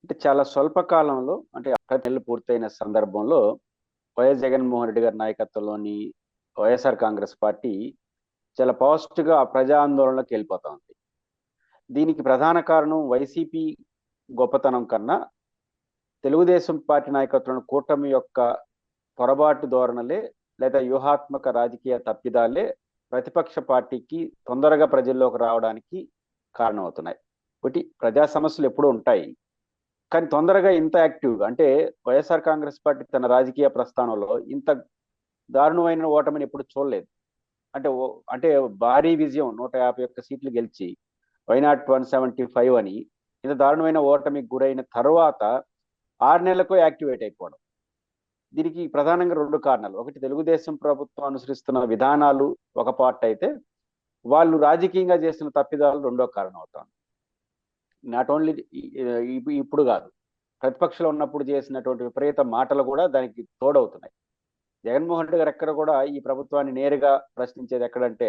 అంటే చాలా స్వల్ప కాలంలో అంటే 6 నెలలు పూర్తయిన సందర్భంలో వైఎస్ జగన్మోహన్ రెడ్డి గారి నాయకత్వంలోని వైఎస్ఆర్ కాంగ్రెస్ పార్టీ చాలా పాజిటివ్‌గా ఆ ప్రజా ఆందోళనలోకి వెళ్ళిపోతా ఉంది. దీనికి ప్రధాన కారణం వైసీపీ గొప్పతనం కన్నా తెలుగుదేశం పార్టీ నాయకత్వంలోని కూటమి యొక్క పొరబాటు ధోరణులే లేదా వ్యూహాత్మక రాజకీయ తప్పిదాలే ప్రతిపక్ష పార్టీకి తొందరగా ప్రజల్లోకి రావడానికి కారణమవుతున్నాయి. ఒకటి ప్రజా సమస్యలు ఎప్పుడూ ఉంటాయి. కానీ తొందరగా ఇంత యాక్టివ్‌గా అంటే వైఎస్ఆర్ కాంగ్రెస్ పార్టీ తన రాజకీయ ప్రస్థానంలో ఇంత దారుణమైన ఓటమిని ఎప్పుడు చూడలేదు. అంటే అంటే భారీ విజయం 151 సీట్లు గెలిచి వైనాట్ 175 అని ఇంత దారుణమైన ఓటమికి గురైన తర్వాత 6 నెలలకు యాక్టివేట్ అయిపోవడం. దీనికి ప్రధానంగా 2 కారణాలు. ఒకటి తెలుగుదేశం ప్రభుత్వం అనుసరిస్తున్న విధానాలు ఒక పార్ట్ అయితే, వాళ్ళు రాజకీయంగా చేస్తున్న తప్పిదాలు రెండో కారణం అవుతాయి. నాట్ ఓన్లీ ఇప్పుడు కాదు, ప్రతిపక్షంలో ఉన్నప్పుడు చేసినటువంటి విపరీత మాటలు కూడా దానికి తోడవుతున్నాయి. జగన్మోహన్ రెడ్డి గారు ఎక్కడ కూడా ఈ ప్రభుత్వాన్ని నేరుగా ప్రశ్నించేది ఎక్కడంటే,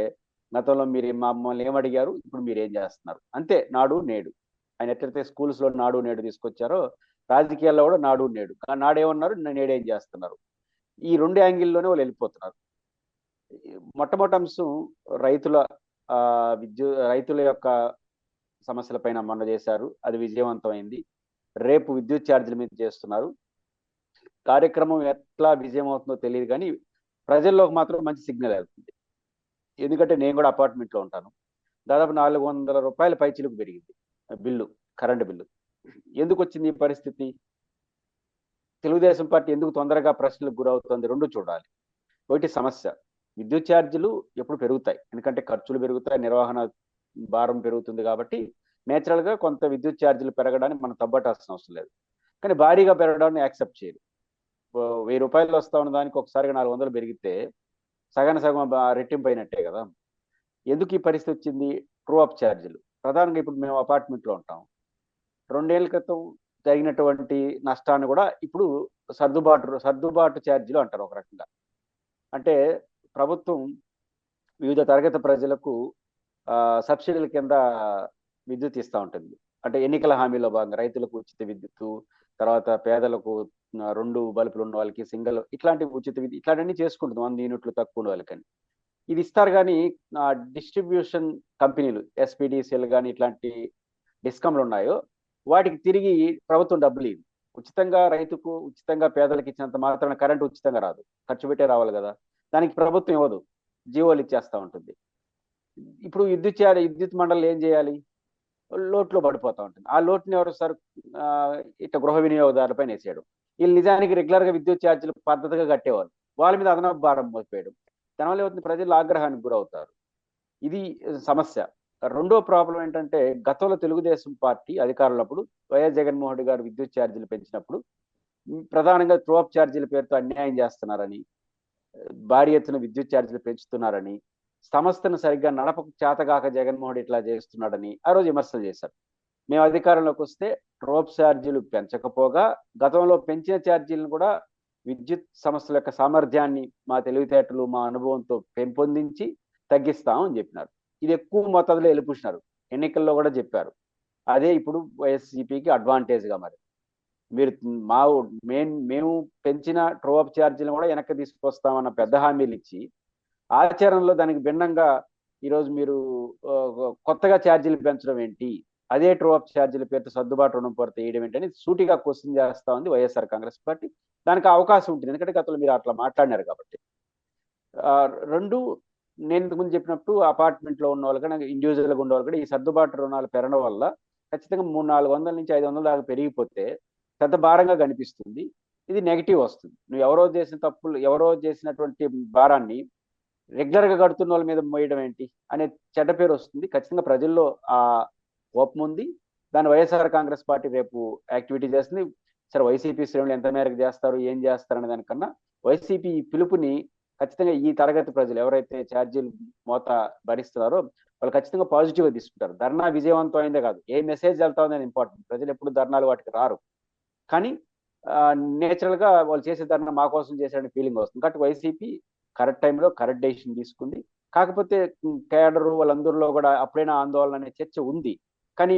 గతంలో మీరు మమ్మల్ని ఏమడిగారు, ఇప్పుడు మీరు ఏం చేస్తున్నారు, అంతే. నాడు నేడు ఆయన ఎట్లయితే స్కూల్స్ లో నాడు నేడు తీసుకొచ్చారో రాజకీయాల్లో కూడా నాడు నేడు. నాడేమన్నారు, నేడేం చేస్తున్నారు, ఈ 2 యాంగిల్లోనే వాళ్ళు వెళ్ళిపోతున్నారు. మొట్టమొదటి అంశం రైతుల రైతుల యొక్క సమస్యలపైన మొన్న చేశారు, అది విజయవంతమైంది. రేపు విద్యుత్ ఛార్జీల మీద చేస్తున్నారు. కార్యక్రమం ఎట్లా విజయం అవుతుందో తెలియదు, కానీ ప్రజల్లోకి మాత్రం మంచి సిగ్నల్ వెళ్తుంది. ఎందుకంటే నేను కూడా అపార్ట్మెంట్లో ఉంటాను. దాదాపు 400 రూపాయల పైచిలుకు పెరిగింది బిల్లు, కరెంటు బిల్లు. ఎందుకు వచ్చింది ఈ పరిస్థితి? తెలుగుదేశం పార్టీ ఎందుకు తొందరగా ప్రశ్నలకు గురవుతుంది? రెండు చూడాలి. ఒకటి సమస్య, విద్యుత్ ఛార్జీలు ఎప్పుడు పెరుగుతాయి, ఎందుకంటే ఖర్చులు పెరుగుతాయి, నిర్వహణ భారం పెరుగుతుంది. కాబట్టి నేచురల్గా కొంత విద్యుత్ ఛార్జీలు పెరగడానికి మనం తబ్బట్టాల్సిన అవసరం లేదు. కానీ భారీగా పెరగడాన్ని యాక్సెప్ట్ చేయరు. 1000 రూపాయలు వస్తా ఉన్న దానికి ఒకసారిగా 400 పెరిగితే సగం రెట్టింపు అయినట్టే కదా. ఎందుకు ఈ పరిస్థితి వచ్చింది? ట్రూ అప్ ఛార్జీలు. ప్రధానంగా ఇప్పుడు మేము అపార్ట్మెంట్లో ఉంటాం. 2 ఏళ్ల క్రితం జరిగినటువంటి నష్టాన్ని కూడా ఇప్పుడు సర్దుబాటు ఛార్జీలు అంటారు ఒక రకంగా. అంటే ప్రభుత్వం వివిధ తరగతి ప్రజలకు సబ్సిడీల కింద విద్యుత్ ఇస్తూ ఉంటుంది. అంటే ఎన్నికల హామీలో భాగంగా రైతులకు ఉచిత విద్యుత్తు, తర్వాత పేదలకు 2 బల్బులు ఉన్న వాళ్ళకి సింగిల్, ఇట్లాంటి ఉచిత విద్యుత్, ఇట్లాంటివన్నీ చేసుకుంటుంది 100 యూనిట్లు తక్కువ ఉన్న వాళ్ళకని. ఇది ఇస్తారు. కానీ డిస్ట్రిబ్యూషన్ కంపెనీలు ఎస్పీడీసీలు కానీ ఇట్లాంటి డిస్కమ్లు ఉన్నాయో వాటికి తిరిగి ప్రభుత్వం డబ్బులు ఇవ్వదు. ఉచితంగా రైతుకు, ఉచితంగా పేదలకు ఇచ్చినంత మాత్రాన కరెంటు ఉచితంగా రాదు, ఖర్చు పెట్టే రావాలి కదా. దానికి ప్రభుత్వం ఇవ్వదు, జీవోలు ఇచ్చేస్తూ ఉంటుంది. ఇప్పుడు విద్యుత్ మండలి ఏం చేయాలి? లోట్లో పడిపోతూ ఉంటుంది. ఆ లోటుని ఎవరు సార్ ఇట్లా గృహ వినియోగదారులపైన వేసేయడం. వీళ్ళు నిజానికి రెగ్యులర్గా విద్యుత్ ఛార్జీలు పద్ధతిగా కట్టేవాళ్ళు, వాళ్ళ మీద అదనపు భారం మోసిపోయడం. దానివల్ల ఏమవుతుంది? ప్రజలు ఆగ్రహానికి గురవుతారు. ఇది సమస్య. రెండో ప్రాబ్లం ఏంటంటే, గతంలో తెలుగుదేశం పార్టీ అధికారులప్పుడు వైఎస్ జగన్మోహన్ రెడ్డి గారు విద్యుత్ ఛార్జీలు పెంచినప్పుడు ప్రధానంగా త్రోప్ ఛార్జీల పేరుతో అన్యాయం చేస్తున్నారని, భారీ ఎత్తున విద్యుత్ ఛార్జీలు పెంచుతున్నారని, సంస్థను సరిగ్గా నడపకు చేతగాక జగన్మోహన్ రెడ్డి ఇట్లా చేస్తున్నాడని ఆ రోజు విమర్శలు చేశారు. మేము అధికారంలోకి వస్తే ట్రోప్ ఛార్జీలు పెంచకపోగా గతంలో పెంచిన ఛార్జీలను కూడా విద్యుత్ సంస్థల యొక్క సామర్థ్యాన్ని మా తెలివితేటలు, మా అనుభవంతో పెంపొందించి తగ్గిస్తాం అని చెప్పినారు. ఇది ఎక్కువ మొత్తంలో వెళ్ళిపుచ్చినారు. ఎన్నికల్లో కూడా చెప్పారు. అదే ఇప్పుడు వైఎస్సీపీకి అడ్వాంటేజ్గా మరి. మీరు మేము పెంచిన ట్రోప్ ఛార్జీలను కూడా వెనక్కి తీసుకొస్తామన్న పెద్ద హామీలు ఇచ్చి ఆచరణలో దానికి భిన్నంగా ఈరోజు మీరు కొత్తగా ఛార్జీలు పెంచడం ఏంటి, అదే ట్రోప్ ఛార్జీల పేరుతో సర్దుబాటు రుణం పొరత వేయడం ఏంటి అని సూటిగా క్వశ్చన్ చేస్తా ఉంది వైఎస్ఆర్ కాంగ్రెస్ పార్టీ. దానికి అవకాశం ఉంటుంది, ఎందుకంటే గతంలో మీరు అట్లా మాట్లాడినారు కాబట్టి. రెండు, నేను ఇంతకుముందు చెప్పినట్టు అపార్ట్మెంట్లో ఉన్న వాళ్ళు కానీ ఇండివిజువల్గా ఉన్న వాళ్ళు కూడా ఈ సర్దుబాటు రుణాలు పెరగడం వల్ల ఖచ్చితంగా 300-400 నుంచి 500 దాకా పెరిగిపోతే పెద్ద భారంగా కనిపిస్తుంది. ఇది నెగిటివ్ వస్తుంది. నువ్వు ఎవరో చేసినటువంటి భారాన్ని రెగ్యులర్గా కడుతున్న వాళ్ళ మీద మోయడం ఏంటి అనే చెడ్డ పేరు వస్తుంది. ఖచ్చితంగా ప్రజల్లో ఆ కోపం ఉంది. దాన్ని వైఎస్ఆర్ కాంగ్రెస్ పార్టీ రేపు యాక్టివిటీ చేస్తుంది. సరే, వైసీపీ శ్రేణులు ఎంత మేరకు చేస్తారు, ఏం చేస్తారు అనే దానికన్నా వైసీపీ పిలుపుని ఖచ్చితంగా ఈ తరగతి ప్రజలు ఎవరైతే ఛార్జీలు మోత భరిస్తున్నారో వాళ్ళు ఖచ్చితంగా పాజిటివ్గా తీసుకుంటారు. ధర్నా విజయవంతం అయిందే కాదు, ఏ మెసేజ్ వెళ్తా ఉందని ఇంపార్టెంట్. ప్రజలు ఎప్పుడు ధర్నాలు వాటికి రారు, కానీ నేచురల్గా వాళ్ళు చేసే ధర్నా మా కోసం చేశారని ఫీలింగ్ వస్తుంది. కాబట్టి వైసీపీ కరెక్ట్ టైంలో కరెక్ట్ డెసిషన్ తీసుకుంది. కాకపోతే కేడరు వాళ్ళందరిలో కూడా అప్పుడైనా ఆందోళన అనే చర్చ ఉంది, కానీ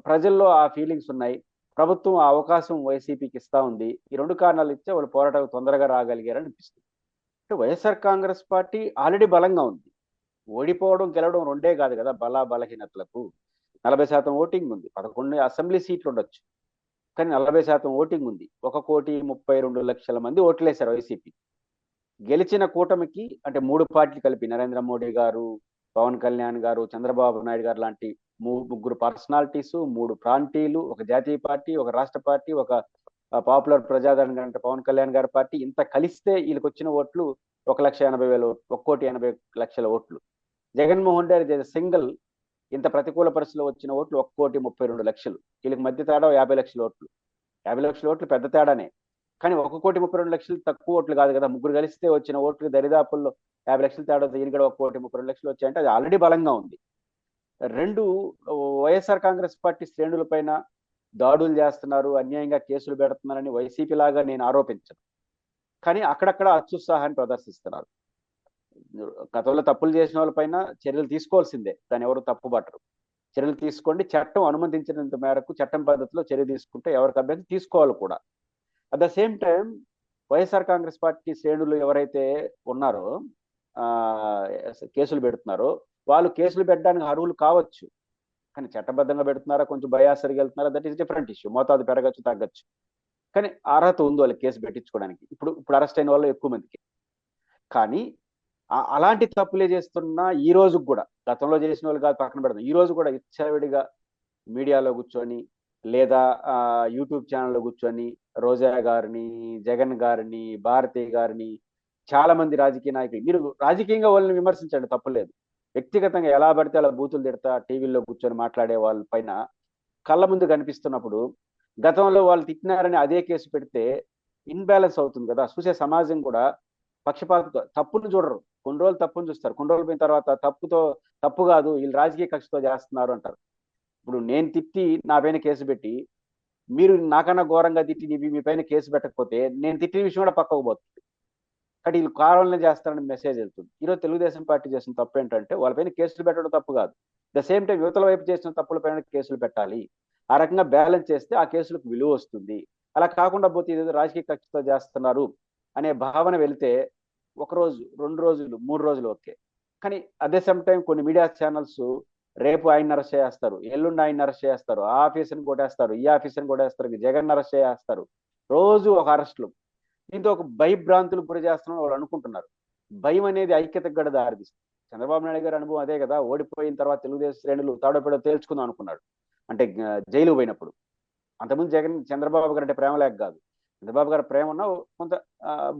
ప్రజల్లో ఆ ఫీలింగ్స్ ఉన్నాయి. ప్రభుత్వం ఆ అవకాశం వైసీపీకి ఇస్తా ఉంది. ఈ 2 కారణాలు ఇచ్చే వాళ్ళు పోరాటం తొందరగా రాగలిగారని అనిపిస్తుంది. అంటే వైఎస్ఆర్ కాంగ్రెస్ పార్టీ ఆల్రెడీ బలంగా ఉంది. ఓడిపోవడం, గెలవడం రెండే కాదు కదా బలహీనతలకు. 40% ఓటింగ్ ఉంది. 11 అసెంబ్లీ సీట్లు ఉండొచ్చు. కానీ 40% ఓటింగ్ ఉంది. 1,32,00,000 మంది ఓట్లేశారు వైసీపీ. గెలిచిన కూటమికి అంటే 3 పార్టీలు కలిపి నరేంద్ర మోడీ గారు, పవన్ కళ్యాణ్ గారు, చంద్రబాబు నాయుడు గారు లాంటి ముగ్గురు పర్సనాలిటీస్, 3 ప్రాంతీయులు, ఒక జాతీయ పార్టీ, ఒక రాష్ట్ర పార్టీ, ఒక పాపులర్ ప్రజాదరణ అంటే పవన్ కళ్యాణ్ గారి పార్టీ ఇంత కలిస్తే వీళ్ళకి వచ్చిన ఓట్లు 1,80,000 ఓట్లు, 1,80,00,000 ఓట్లు. జగన్మోహన్ రెడ్డి సింగిల్ ఇంత ప్రతికూల పరిస్థితిలో వచ్చిన ఓట్లు 1,32,00,000. వీళ్ళకి మధ్య తేడా 50,00,000 ఓట్లు. 50,00,000 ఓట్లు పెద్ద తేడానే. కానీ 1,32,00,000 తక్కువ ఓట్లు కాదు కదా. ముగ్గురు కలిస్తే వచ్చిన ఓట్లు దరిదాపుల్లో 50,00,000 తేడా ఈయన కూడా 1,32,00,000 వచ్చాయంటే అది ఆల్రెడీ బలంగా ఉంది. 2 వైఎస్ఆర్ కాంగ్రెస్ పార్టీ శ్రేణుల పైన దాడులు చేస్తున్నారు, అన్యాయంగా కేసులు పెడుతున్నారని వైసీపీ లాగా నేను ఆరోపించను. కానీ అక్కడక్కడ అత్యుత్సాహాన్ని ప్రదర్శిస్తున్నారు. గతంలో తప్పులు చేసిన వాళ్ళపైన చర్యలు తీసుకోవాల్సిందే. దాన్ని ఎవరు తప్పుపట్టరు. చర్యలు తీసుకోండి, చట్టం అనుమతించినంత మేరకు చట్టం పద్ధతిలో చర్య తీసుకుంటే ఎవరికి అభ్యంతరం తీసుకోవాలి కూడా. At the same time YSR Congress party శ్రేణులు ఎవరైతే ఉన్నారో కేసులు పెడుతున్నారో వాళ్ళు కేసులు పెట్టడానికి అర్హులు కావచ్చు. కానీ చట్టబద్ధంగా పెడుతున్నారా, కొంచెం బయాసరిగా వెళ్తున్నారా, దట్ ఈస్ డిఫరెంట్ ఇష్యూ. మోతాదు పెరగచ్చు, తగ్గచ్చు. కానీ అర్హత ఉంది వాళ్ళకి కేసు పెట్టించుకోవడానికి. ఇప్పుడు అరెస్ట్ అయిన వాళ్ళు ఎక్కువ మందికి. కానీ అలాంటి తప్పులే చేస్తున్నా ఈ రోజు కూడా, గతంలో చేసిన వాళ్ళు కాదు పక్కన పెడదాం, ఈ రోజు కూడా ఇచ్చవిడిగా మీడియాలో కూర్చొని లేదా యూట్యూబ్ ఛానల్లో కూర్చొని రోజా గారిని, జగన్ గారిని, భారతి గారిని, చాలా మంది రాజకీయ నాయకులు, మీరు రాజకీయంగా వాళ్ళని విమర్శించండి, తప్పులేదు. వ్యక్తిగతంగా ఎలా పడితే అలా బూతులు తిడతా టీవీలో కూర్చొని మాట్లాడే వాళ్ళ పైన కళ్ళ ముందు కనిపిస్తున్నప్పుడు గతంలో వాళ్ళు తిట్టినారని అదే కేసు పెడితే ఇన్బ్యాలెన్స్ అవుతుంది కదా. చూసే సమాజం కూడా పక్షపాత తప్పును చూడరు. కొన్ని రోజులు తప్పును చూస్తారు, కొన్ని రోజులు పోయిన తర్వాత తప్పు కాదు వీళ్ళు రాజకీయ కక్షతో చేస్తున్నారు అంటారు. ఇప్పుడు నేను తిట్టి నా పైన కేసు పెట్టి మీరు నాకన్నా ఘోరంగా తిట్టి మీ పైన కేసు పెట్టకపోతే నేను తిట్టిన విషయం కూడా పక్కకు పోతుంది. కానీ వీళ్ళు కావాలనే చేస్తారని మెసేజ్ వెళ్తుంది. ఈరోజు తెలుగుదేశం పార్టీ చేసిన తప్పు ఏంటంటే వాళ్ళపైన కేసులు పెట్టడం తప్పు కాదు. ద సేమ్ టైం యువతల వైపు చేసిన తప్పులపైన కేసులు పెట్టాలి. ఆ రకంగా బ్యాలెన్స్ చేస్తే ఆ కేసులకు విలువ వస్తుంది. అలా కాకుండా పోతే ఏదో రాజకీయ కక్షతో చేస్తున్నారు అనే భావన వెళితే 1 రోజు, 2 రోజులు, 3 రోజులు ఓకే. కానీ అదే సేమ్ టైం కొన్ని మీడియా ఛానల్స్ రేపు ఆయన అరెస్ట్ చేస్తారు, ఎల్లుండి ఆయన అరెస్ట్ చేస్తారు, ఆ ఆఫీసర్ని కొట్టేస్తారు, ఈ ఆఫీసర్ని కొట్టేస్తారు, జగన్ అరెస్ట్ చేస్తారు, రోజు ఒక అరెస్టులు. దీంతో ఒక భయభ్రాంతులు గురి చేస్తున్నాం వాళ్ళు అనుకుంటున్నారు. భయం అనేది ఐక్యతకు కూడా దారితీస్తుంది. చంద్రబాబు నాయుడు గారి అనుభవం అదే కదా. ఓడిపోయిన తర్వాత తెలుగుదేశం శ్రేణులు తాడోపేడో తేల్చుకుందాం అనుకున్నాడు. అంటే జైలు పోయినప్పుడు. అంతకుముందు చంద్రబాబు గారు అంటే ప్రేమ లేక కాదు, చంద్రబాబు గారి ప్రేమ ఉన్నా కొంత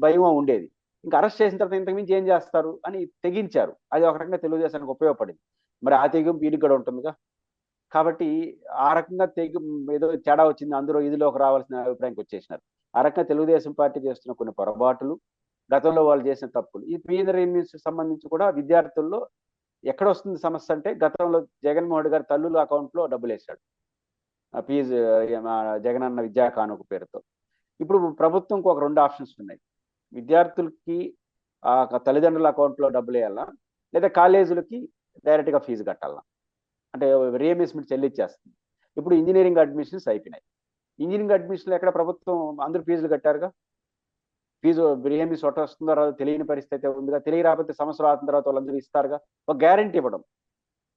భయం ఉండేది. ఇంకా అరెస్ట్ చేసిన తర్వాత ఇంతకుమించి ఏం చేస్తారు అని తెగించారు. అది ఒక రకంగా తెలుగుదేశానికి ఉపయోగపడింది. మరి ఆ తెగింపు వీరికి కూడా ఉంటుందిగా. కాబట్టి ఆ రకంగా ఏదో తేడా వచ్చింది, అందరూ ఇదిలోకి రావాల్సిన అభిప్రాయానికి వచ్చేసినారు. ఆ రకంగా తెలుగుదేశం పార్టీ చేస్తున్న కొన్ని పొరపాట్లు, గతంలో వాళ్ళు చేసిన తప్పులు, ఈ ఫీజు రీయింబర్స్మెంట్ సంబంధించి కూడా విద్యార్థుల్లో ఎక్కడ వస్తుంది సమస్య అంటే, గతంలో జగన్మోహన్ రెడ్డి గారి తల్లుల అకౌంట్లో డబ్బులు వేశాడు ఫీజు జగనన్న విద్యా కానుక పేరుతో. ఇప్పుడు ప్రభుత్వంకి ఒక 2 ఆప్షన్స్ ఉన్నాయి. విద్యార్థులకి తల్లిదండ్రుల అకౌంట్లో డబ్బులు వేయాలా, లేదా కాలేజీలకి డైరెక్ట్గా ఫీజు కట్టాలా, అంటే రీయింబర్స్మెంట్ చెల్లించేస్తుంది. ఇప్పుడు ఇంజనీరింగ్ అడ్మిషన్స్ అయిపోయినాయి. ఇంజనీరింగ్ అడ్మిషన్లు ఎక్కడ ప్రభుత్వం అందరూ ఫీజులు కట్టారుగా. ఫీజు రీయింబర్స్మెంట్ వస్తుందో రాదో తెలియని పరిస్థితి ఉందిగా. తెలియరాకపోతే సంవత్సరం ఆగిన తర్వాత వాళ్ళందరూ ఇస్తారుగా. ఒక గ్యారంటీ ఇవ్వడం,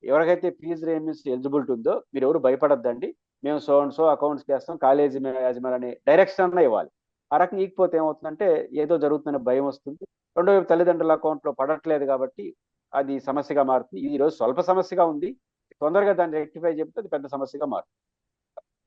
ఎవరికైతే ఫీజు రీయింబర్స్మెంట్ ఎలిజిబిలిటీ ఉందో మీరు ఎవరు భయపడద్దండి, మేము సో అండ్ సో అకౌంట్స్కి వేస్తాం, కాలేజీ యాజమాన్యాన్ని డైరెక్షన్ అన్న ఇవ్వాలి. ఆ రకంగా ఇకపోతే ఏమవుతుందంటే ఏదో జరుగుతుందనే భయం వస్తుంది. రెండో వైపు తల్లిదండ్రుల అకౌంట్లో పడట్లేదు కాబట్టి అది సమస్యగా మారుతుంది. ఈ రోజు స్వల్ప సమస్యగా ఉంది, తొందరగా దాన్ని రెక్టిఫై చెప్తే అది పెద్ద సమస్యగా మారుతుంది.